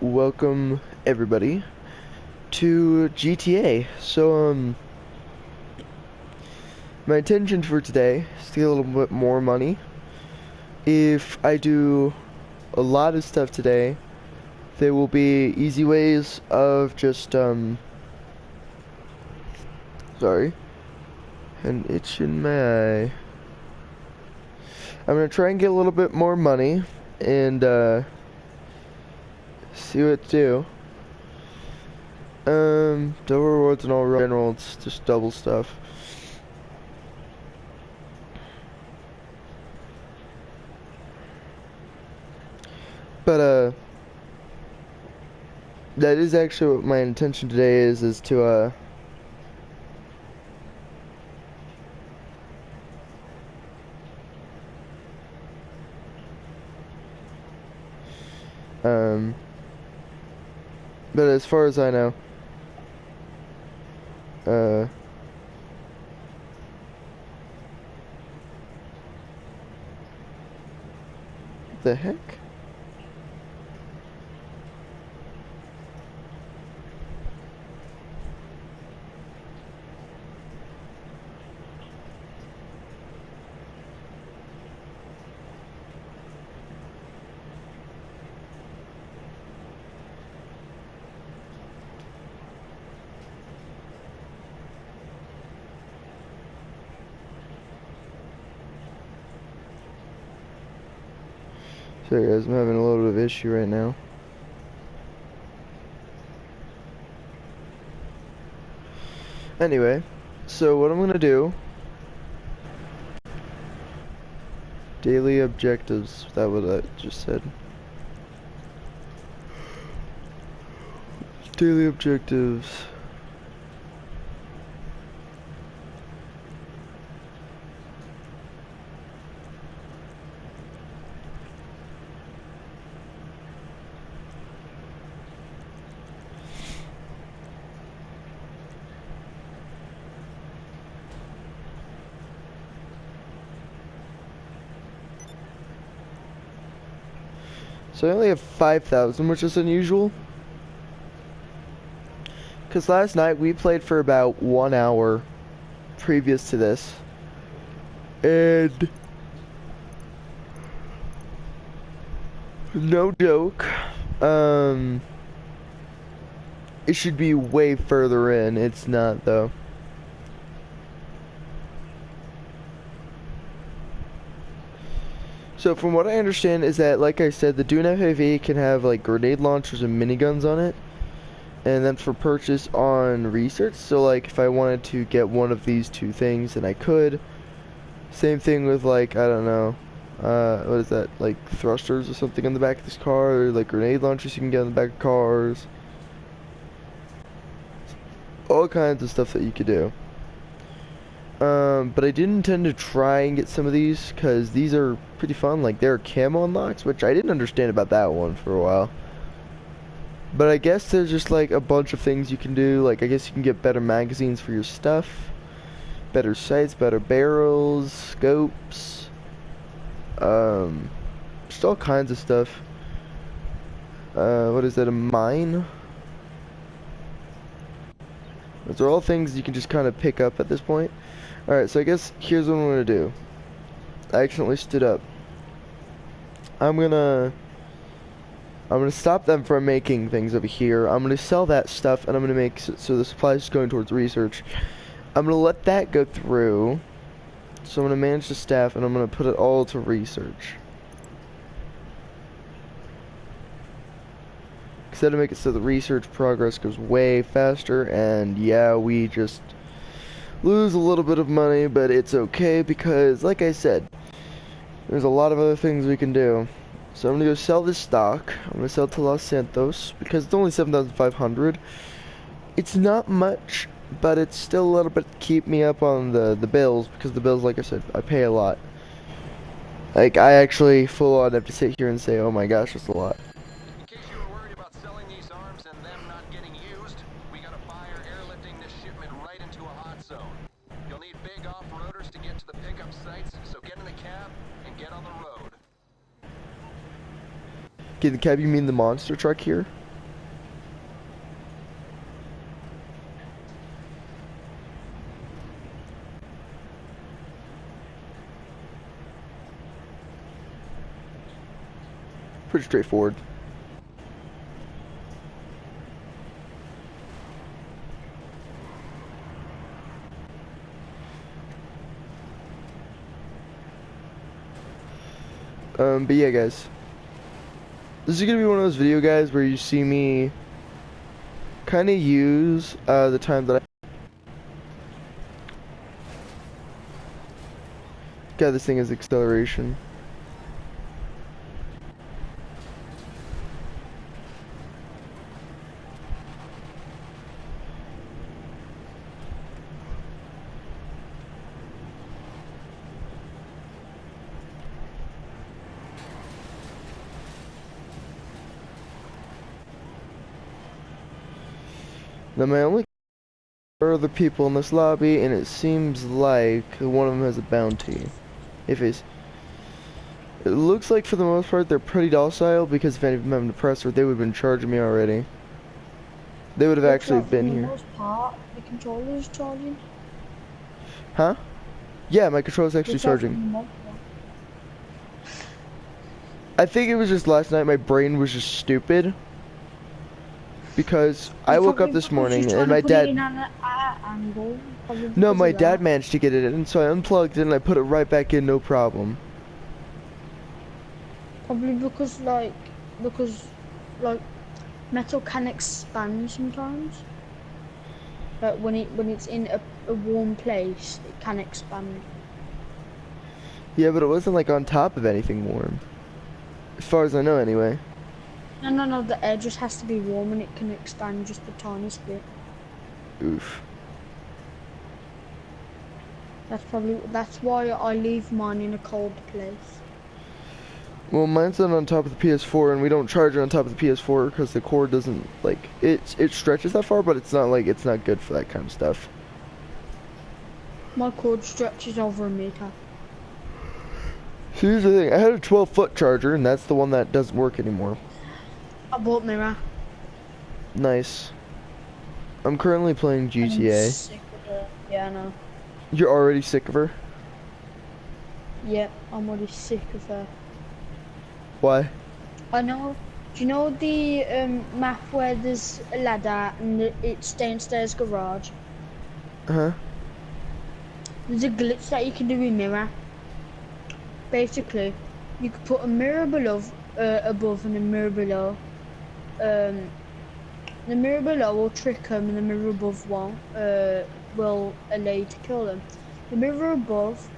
Welcome everybody to GTA. My intention for today is to get a little bit more money. If I do a lot of stuff today, there will be easy ways of just sorry, an itch in my eye. I'm gonna try and get a little bit more money and see what to do. Double rewards and all general, it's just double stuff. But that is actually what my intention today is to um but as far as I know, uh the heck? Sorry guys, I'm having a little bit of issue right now. Anyway, so what I'm gonna do, daily objectives, that what I just said. Daily objectives. So I only have 5,000, which is unusual. Because last night we played for about 1 hour previous to this. And no joke, it should be way further in. It's not though. So from what I understand is that, like I said, the Dune FAV can have like grenade launchers and miniguns on it, and then for purchase on research. So like if I wanted to get one of these two things, then I could. Same thing with like, I don't know, what is that, like thrusters or something on the back of this car, or like grenade launchers you can get on the back of cars. All kinds of stuff that you could do. But I did intend to try and get some of these, because these are pretty fun. Like, they're camo unlocks, which I didn't understand about that one for a while. But I guess there's just, like, a bunch of things you can do. Like, I guess you can get better magazines for your stuff, better sights, better barrels, scopes, just all kinds of stuff. What is that, a mine? Those are all things you can just kind of pick up at this point. Alright, so I guess here's what I'm gonna do. I accidentally stood up. I'm gonna stop them from making things over here. I'm gonna sell that stuff, and I'm gonna make so the supplies is going towards research. I'm gonna let that go through. So I'm gonna manage the staff, and I'm gonna put it all to research. Because that'll make it so the research progress goes way faster, and yeah, we just lose a little bit of money, but it's okay because, like I said, there's a lot of other things we can do. So I'm gonna go sell this stock. I'm gonna sell to Los Santos because it's only 7,500. It's not much, but it's still a little bit to keep me up on the bills, because the bills, like I said, I pay a lot. Like, I actually full on have to sit here and say, oh my gosh, that's a lot. In case you were worried about selling these arms and them not getting used, we got a buyer airlifting this shipment right into a hot zone. You'll need big off-roaders to get to the pickup sites, so get in the cab and get on the road. Okay, the cab, you mean the monster truck here? Pretty straightforward. But yeah, guys. This is gonna be one of those video guys where you see me kind of use the time that God, this thing is acceleration. Now my only are the people in this lobby, and it seems like one of them has a bounty. If it's, it looks like for the most part they're pretty docile, because if any of them have an oppressor, they would have been charging me already. They would have actually been here. For the most part, the controller is charging. Huh? Yeah, my controller's actually charging. I think it was just last night my brain was just stupid. Because I woke up this morning and my dad... No, my dad managed to get it in, so I unplugged it and I put it right back in, no problem. Probably because metal can expand sometimes. But when it's in a warm place, it can expand. Yeah, but it wasn't like on top of anything warm. As far as I know, anyway. No, the air just has to be warm and it can expand just the tiniest bit. Oof. That's why I leave mine in a cold place. Well, mine's not on top of the PS4, and we don't charge it on top of the PS4 because the cord doesn't, like, it stretches that far, but it's not good for that kind of stuff. My cord stretches over a meter. So here's the thing, I had a 12-foot charger, and that's the one that doesn't work anymore. I bought Mirror. Nice. I'm currently playing GTA. I'm sick of her. Yeah, I know. You're already sick of her? Yeah, I'm already sick of her. Why? I know. Do you know the map where there's a ladder and it's downstairs garage? Uh-huh. There's a glitch that you can do in Mirror. Basically, you could put a mirror above and a mirror below. The mirror below will trick them and the mirror above will allow you to kill them. The mirror above,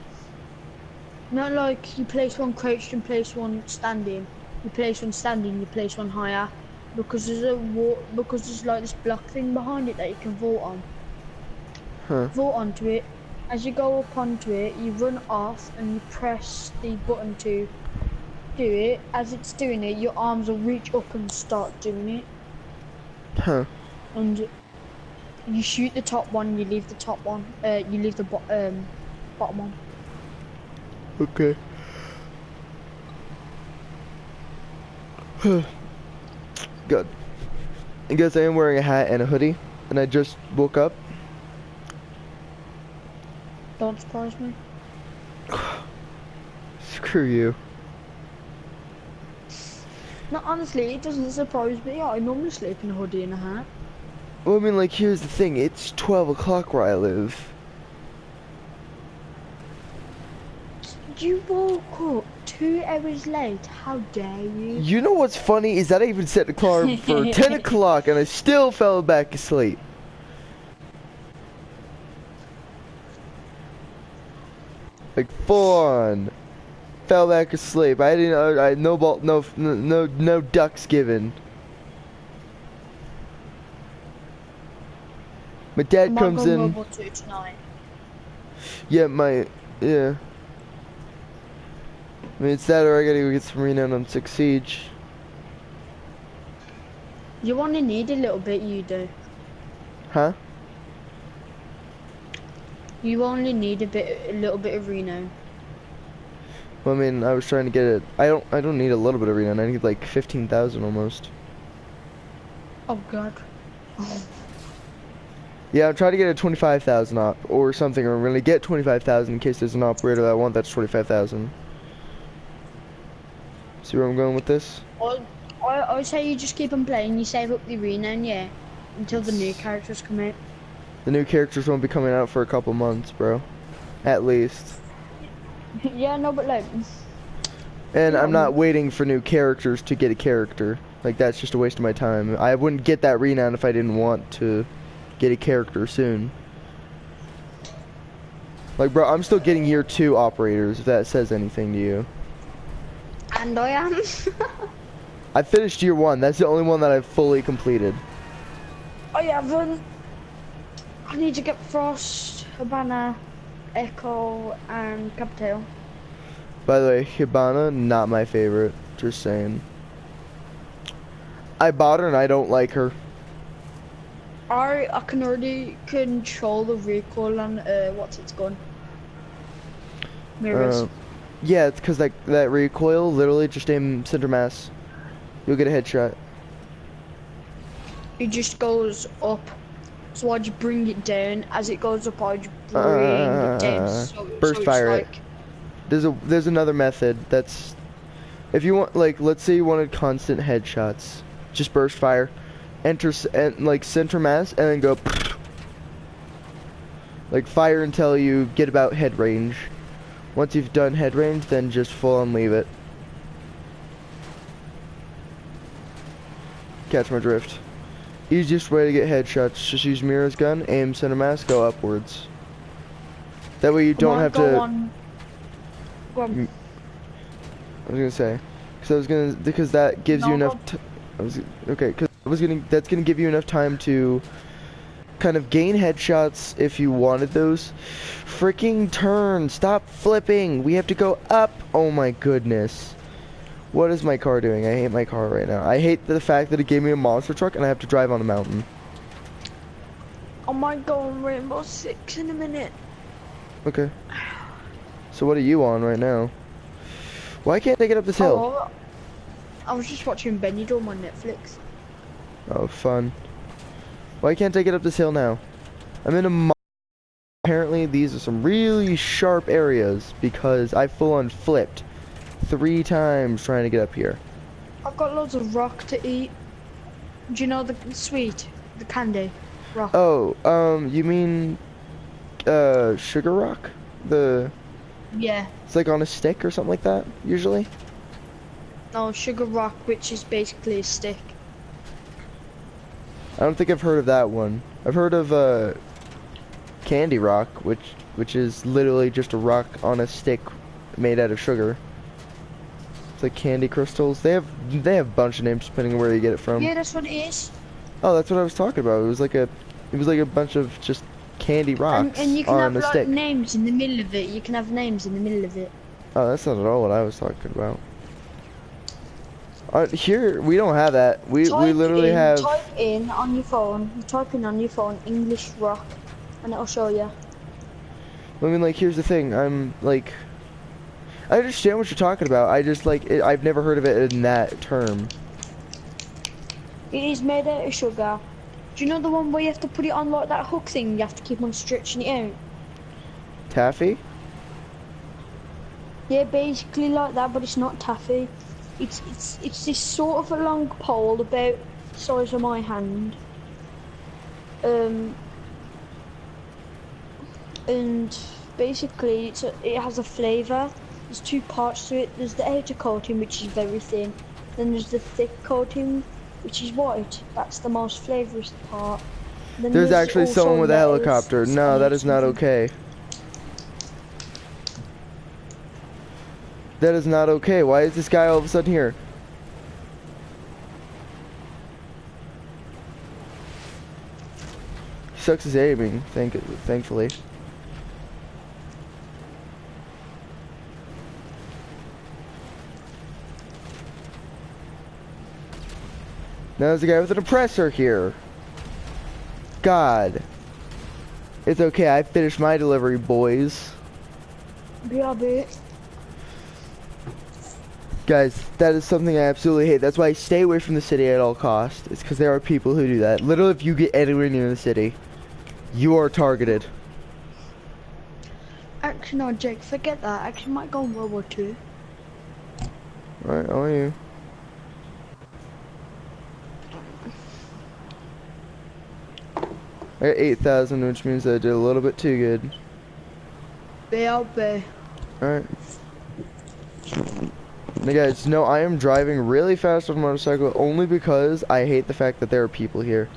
not like you place one crouched and place one standing. You place one standing, you place one higher, because there's like this block thing behind it that you can vault on. Huh. Vault onto it. As you go up onto it, you run off and you press the button to do it. As it's doing it, your arms will reach up and start doing it. Huh. And you shoot the top one, you leave the top one, you leave the bottom one. Okay. Good. I guess I am wearing a hat and a hoodie, and I just woke up. Don't surprise me. Screw you. No, honestly, it doesn't surprise me. I normally sleep in a hoodie and a hat. Well, I mean, like, here's the thing. It's 12 o'clock where I live. You woke up 2 hours late. How dare you? You know what's funny is that I even set the alarm for 10 o'clock and I still fell back asleep. Like, full on. Fell back asleep. I didn't. I no ducks given. My dad comes in. Mobile 2 tonight. Yeah, yeah. I mean, it's that or I gotta go get some renown on 6 Siege. You only need a little bit, you do. Huh? You only need a little bit of reno. Well, I mean, I was trying to get it. I don't need a little bit of renown. I need like 15,000 almost. Oh God. Yeah, I'm trying to get a 25,000 op or something, or I'm gonna get 25,000 in case there's an operator that I want that's 25,000. See where I'm going with this? I say you just keep on playing, you save up the arena, and yeah, until the new characters come out. The new characters won't be coming out for a couple months, bro. At least. Yeah, no, but like... And Yeah, I'm not waiting for new characters to get a character. Like, that's just a waste of my time. I wouldn't get that renown if I didn't want to get a character soon. Like, bro, I'm still getting year 2 operators, if that says anything to you. And I am. I finished year 1. That's the only one that I've fully completed. I haven't. I need to get Frost, Habana, Echo, and Captail. By the way, Hibana, not my favorite. Just saying. I bought her and I don't like her. I can already control the recoil on what's its gun. Mirrors. Yeah, it's because that recoil, literally just aim center mass. You'll get a headshot. It just goes up. So I just bring it down. As it goes up, I just bring it down. Burst fire it. Like... There's another method that's... If you want, like, let's say you wanted constant headshots. Just burst fire. Enter, like, center mass, and then go... Like, fire until you get about head range. Once you've done head range, then just full on leave it. Catch my drift. Easiest way to get headshots, just use Mira's gun, aim center mass, go upwards. That way you don't have to... Go on. I was gonna say, because that gives you enough. That's gonna give you enough time to kind of gain headshots if you wanted those. Freaking turn! Stop flipping! We have to go up! Oh my goodness. What is my car doing? I hate my car right now. I hate the fact that it gave me a monster truck and I have to drive on a mountain. I might go on Rainbow Six in a minute. Okay. So what are you on right now? Why can't I get up this hill? Oh, I was just watching Benidorm on Netflix. Oh, fun. Why can't I get up this hill now? I'm in a... Apparently, these are some really sharp areas because I full-on flipped 3 times trying to get up here. I've got loads of rock to eat. Do you know the sweet? The candy? Rock. Oh, you mean... Sugar Rock? Yeah. It's like on a stick or something like that, usually? No, Sugar Rock, which is basically a stick. I don't think I've heard of that one. I've heard of, Candy Rock, which is literally just a rock on a stick made out of sugar. It's like candy crystals. They have a bunch of names depending on where you get it from. Yeah, that's what it is. Oh, that's what I was talking about. It was like a bunch of just candy rocks and you can on have a like stick. names in the middle of it. You can have names in the middle of it. Oh, that's not at all what I was talking about. Here we don't have that. We literally have. Type in on your phone. Type in on your phone English rock, and it'll show you. I mean, like, here's the thing. I'm like, I understand what you're talking about. I just like I've never heard of it in that term. It is made out of sugar. Do you know the one where you have to put it on like that hook thing? You have to keep on stretching it out. Taffy? Yeah, basically like that, but it's not taffy. It's this sort of a long pole about the size of my hand. And basically it has a flavour. There's 2 parts to it. There's the outer coating, which is very thin. Then there's the thick coating, which is white. That's the most flavourous part. Then There's actually also someone with a lettuce, helicopter. No, that is not okay. That is not okay. Why is this guy all of a sudden here? He sucks his aiming, thankfully. Now there's a guy with an oppressor here. God. It's okay, I finished my delivery, boys. BRB. Guys, that is something I absolutely hate. That's why I stay away from the city at all costs. It's because there are people who do that. Literally, if you get anywhere near the city, you are targeted. Actually, no, Jake, forget that. Actually, might go on World War II. Alright, on you. I got 8,000, which means I did a little bit too good. Be out there. Alright. Now guys, no, I am driving really fast on a motorcycle only because I hate the fact that there are people here.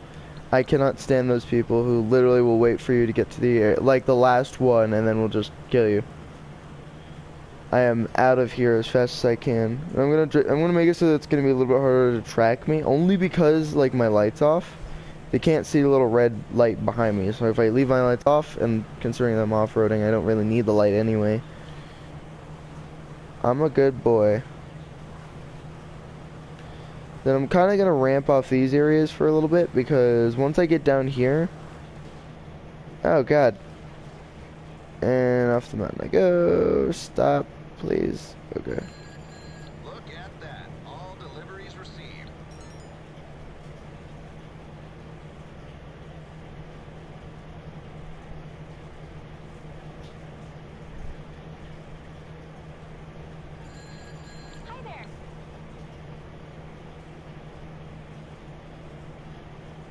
I cannot stand those people who literally will wait for you to get to the air, like the last one, and then will just kill you. I am out of here as fast as I can. And I'm gonna make it so that it's gonna be a little bit harder to track me, only because like my light's off. They can't see the little red light behind me, so if I leave my lights off, and considering that I'm off-roading, I don't really need the light anyway. I'm a good boy. Then I'm kind of going to ramp off these areas for a little bit, because once I get down here... Oh, God. And off the mountain I go. Stop, please. Okay. Look at that. All deliveries received. Hi there.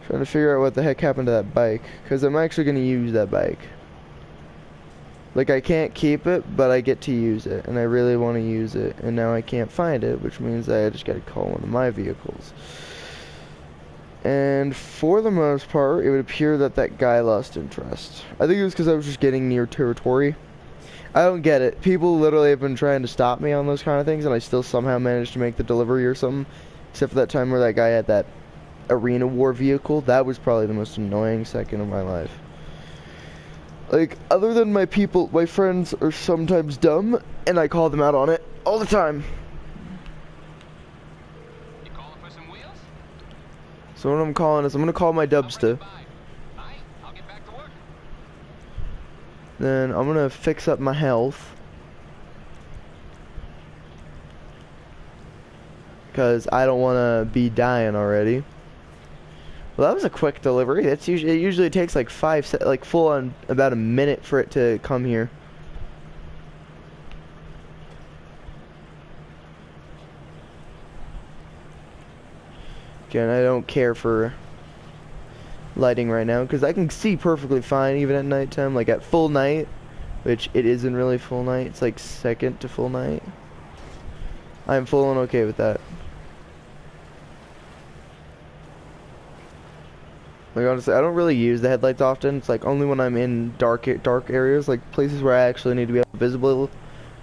Trying to figure out what the heck happened to that bike, because I'm actually going to use that bike. Like, I can't keep it, but I get to use it, and I really want to use it, and now I can't find it, which means I just got to call one of my vehicles. And for the most part, it would appear that that guy lost interest. I think it was because I was just getting near territory. I don't get it. People literally have been trying to stop me on those kind of things, and I still somehow managed to make the delivery or something. Except for that time where that guy had that arena war vehicle. That was probably the most annoying second of my life. Like, other than my friends are sometimes dumb, and I call them out on it all the time. You calling for some wheels? So what I'm calling is, I'm gonna call my Dubsta. Alright, I'll get back to work. Then I'm gonna fix up my health. Because I don't wanna be dying already. Well, that was a quick delivery. It usually takes like full on about a minute for it to come here. Again, I don't care for lighting right now because I can see perfectly fine even at nighttime. Like at full night, which it isn't really full night. It's like second to full night. I'm full and okay with that. Like honestly, I don't really use the headlights often. It's like only when I'm in dark areas, like places where I actually need to be able to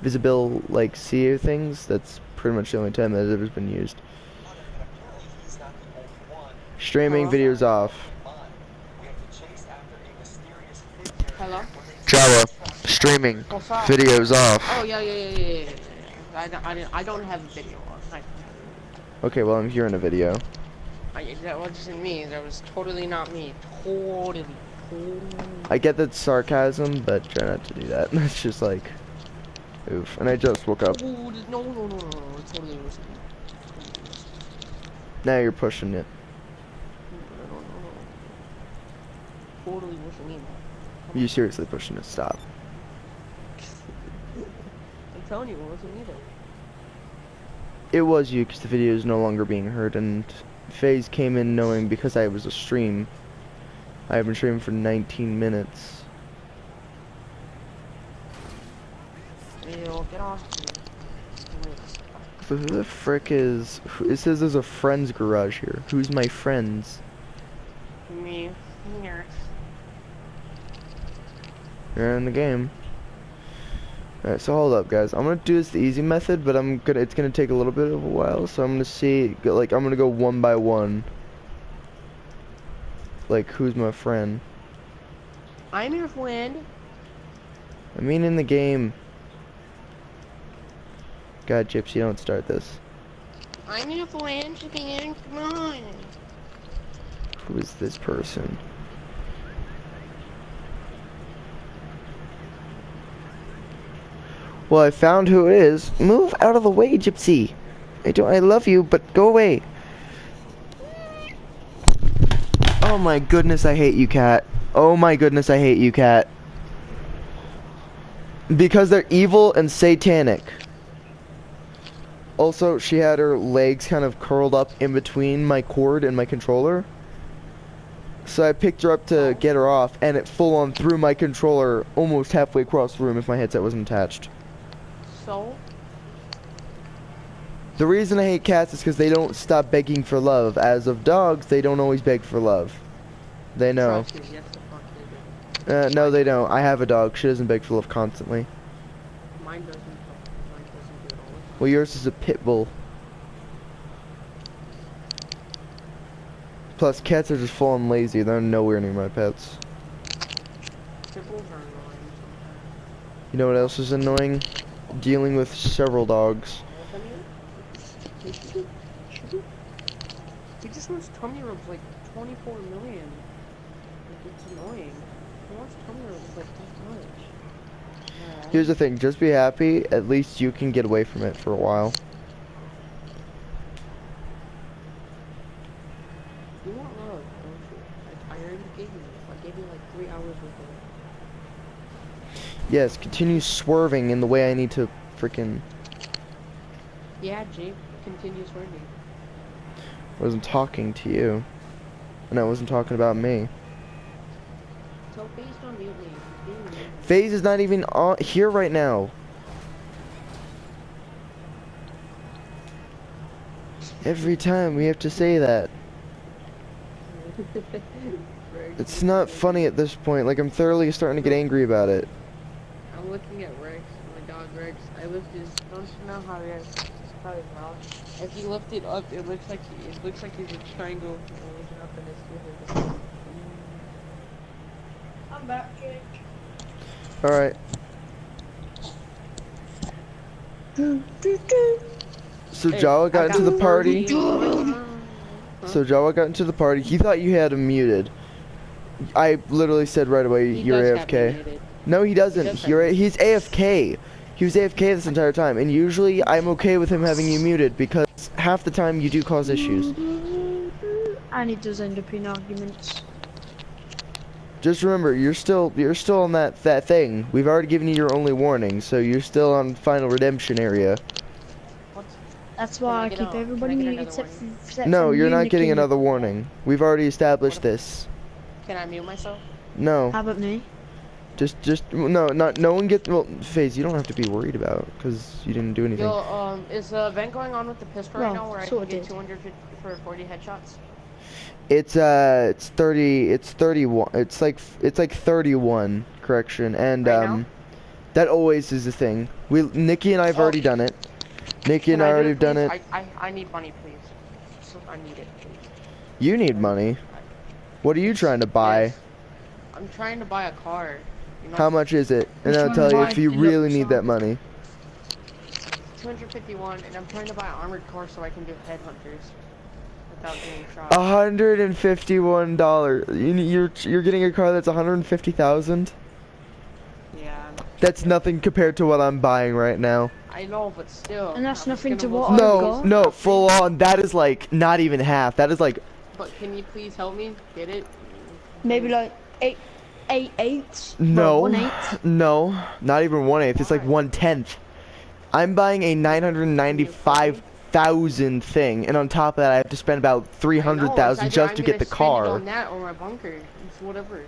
visible like see things. That's pretty much the only time that it's ever been used. Streaming videos off. Hello? Java. Streaming What's up? videos off. Oh yeah. I don't have a video on. Okay, well I'm hearing a video. That wasn't me. That was totally not me. Totally. I get that sarcasm, but try not to do that. It's just like, oof. And I just woke up. No. It totally wasn't me. Now you're pushing it. No. Totally wasn't me. You seriously pushing it. Stop. I'm telling you, it wasn't me though. It was you because the video is no longer being heard, and FaZe came in knowing because I was a stream. I have been streaming for 19 minutes. Ew, get off. So who the frick is... It says there's a friend's garage here. Who's my friends? Me. Here. You're in the game. Alright, so hold up, guys. I'm gonna do this the easy method, but it's gonna take a little bit of a while, so I'm gonna see, like, I'm gonna go one by one. Like, who's my friend? I'm your friend. I mean in the game. God, Gypsy, don't start this. I'm your friend. Come on. Who is this person? Well, I found who it is. Move out of the way, Gypsy. I love you, but go away. Oh my goodness, I hate you, cat. Oh my goodness, I hate you, cat. Because they're evil and satanic. Also, she had her legs kind of curled up in between my cord and my controller. So I picked her up to get her off, and it full on threw my controller almost halfway across the room if my headset wasn't attached. So? The reason I hate cats is because they don't stop begging for love. As of dogs, they don't always beg for love. They know. Trust me, yes, the fuck they do. No, they don't. I have a dog. She doesn't beg for love constantly. Mine doesn't. Mine doesn't do it all the time. Well, yours is a pit bull. Plus, cats are just full on lazy. They're nowhere near my pets. Pit bulls are annoying sometimes. You know what else is annoying? Dealing with several dogs. He just wants tummy rubs like 24 million. Like, it's annoying. He wants tummy rubs like that much. Yeah. Here's the thing, just be happy, at least you can get away from it for a while. You want love, don't you? I already gave you. I gave you like 3 hours worth of it. Yes, continue swerving in the way I need to freaking... Yeah, Jake, continue swerving. I wasn't talking to you. And I wasn't talking about me. Tell Faze don't mute me. He's being mean. FaZe is not even on here right now. Every time we have to say that. It's not funny at this point. Like, I'm thoroughly starting to get angry about it. I'm looking at Rex, my dog Rex. I lift his, don't you know how he has his mouth? As he lifts it up, it looks like he's a triangle looking up in his foot. I'm back, Jake. Alright. So Hey, Jawa got I into the party. Huh? So Jawa got into the party. He thought you had him muted. I literally said right away, He you're does have me AFK. muted. No, he doesn't. does have He's AFK. He was AFK this entire time, and usually I'm okay with him having you muted because half the time you do cause issues. And it does end up in arguments. Just remember, you're still on that thing. We've already given you your only warning, so you're still on final redemption area. What? That's why I Can I keep get a- everybody can I get muted another except No, for you're you, not Nikki. getting another warning. We've already established this. Can I mute myself? No, How about me? no one gets. Well, FaZe, you don't have to be worried about because you didn't do anything. Yo, is the event going on with the pistol right Well, now where I can sorted. get 200 for 40 headshots? It's 30. It's 31. It's like 31. Correction, and Right now? that always is the thing. Nikki and I have Oh. already done it. Nikki and I Can already do have done it. please? I need money, please. So I need it, please. You need money. What are you trying to buy? Yes. I'm trying to buy a car. You know, How much is it? And Which I'll one tell you buy if you deluxe really need that on? money. 251, and I'm trying to buy an armored car so I can do headhunters without getting shot. $151. You're getting a car that's 150,000. Yeah, That's nothing compared to what I'm buying right now. I know, but still. And that's I'm just nothing gonna to look- what No, got? no, full on. That is like not even half. That is like But can you please help me get it? Maybe like eight eighths? no, Well, 1/8. no, not even 1/8. It's like Why? 1/10. I'm buying a 995,000 thing, and on top of that, I have to spend about 300,000 just to get the Spend it car. on that or my bunker. It's whatever.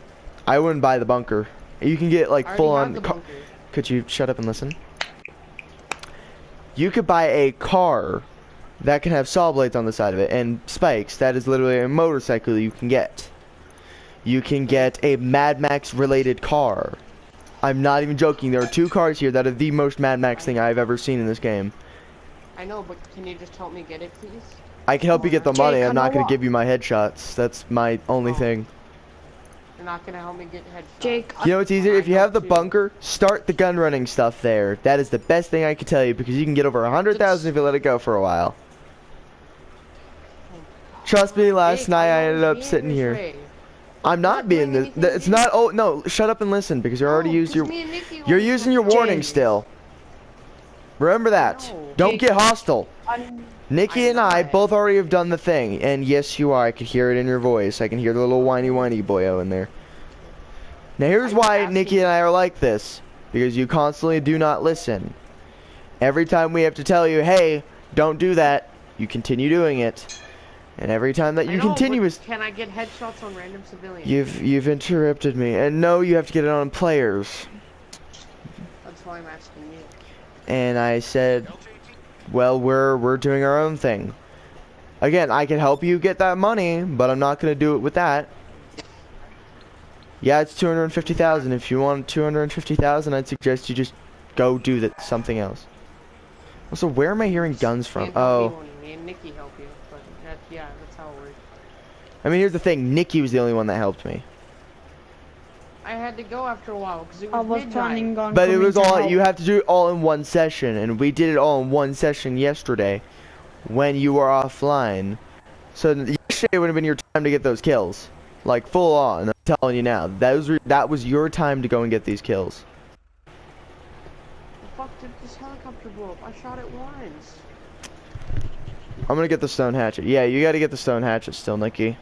I wouldn't buy the bunker. You can get like I full already on. have the bunker. Could you shut up and listen? You could buy a car that can have saw blades on the side of it and spikes. That is literally a motorcycle you can get. You can get a Mad Max related car. I'm not even joking. There are 2 cars here that are the most Mad Max thing I've ever seen in this game. I know, but can you just help me get it, please? I can help you get the money. Jake, I'm not I know going what- to give you my headshots. That's my only Oh. thing. You're not gonna help me get headshots. Jake, You know what's easier? I If you have the know too. bunker, start the gun running stuff there. That is the best thing I can tell you because you can get over 100,000 if you let it go for a while. Trust me, last Jake, night I know ended up being sitting this here. way. I'm not not being doing this. anything, It's dude. not. Oh no! Shut up and listen because you already No, used 'cause your. me and Nikki You're always using your talk- warning Jake. still. Remember that. No. Don't Jake. get hostile. I'm Nikki I and know I I both already have done the thing, and yes, you are. I could hear it in your voice. I can hear the little whiny boyo in there. Now here's I'm why asking Nikki and I are like this, because you constantly do not listen. Every time we have to tell you, hey, don't do that. You continue doing it. And every time that I you know, continue but is can I get headshots on random civilians? you've interrupted me. And no, you have to get it on players. That's why I'm asking you. And I said, well, we're doing our own thing. Again, I can help you get that money, but I'm not going to do it with that. Yeah, it's 250,000. If you want 250,000, I'd suggest you just go do that something else. Also, where am I hearing guns from? Can't help Oh, me and Nikki help you, but yeah, that's how it works. I mean, here's the thing. Nikki was the only one that helped me. I had to go after a while because it was I was midnight. planning on But it coming was to all, help. you have to do it all in one session, and we did it all in one session yesterday when you were offline. So yesterday would have been your time to get those kills. Like, full on, I'm telling you now. That was your time to go and get these kills. The fuck did this helicopter blow up? I shot it once. I'm gonna get the stone hatchet. Yeah, you gotta get the stone hatchet still, Nikki.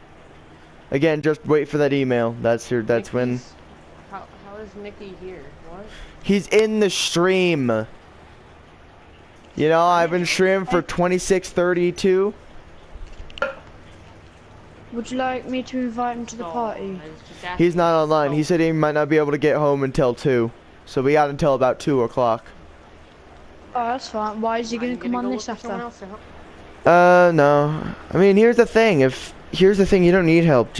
Again, just wait for that email. That's when... Nikki's- How is Nikki here? What? He's in the stream. You know, I've been streaming for 26:32. Would you like me to invite him to the So, party? I was just asking He's not you. online. He So, said he might not be able to get home until 2. So we got until about 2 o'clock. Oh, that's fine. Why is he gonna I'm come on go this look for someone after? else to help. No. I mean, here's the thing. Here's the thing, you don't need help. Just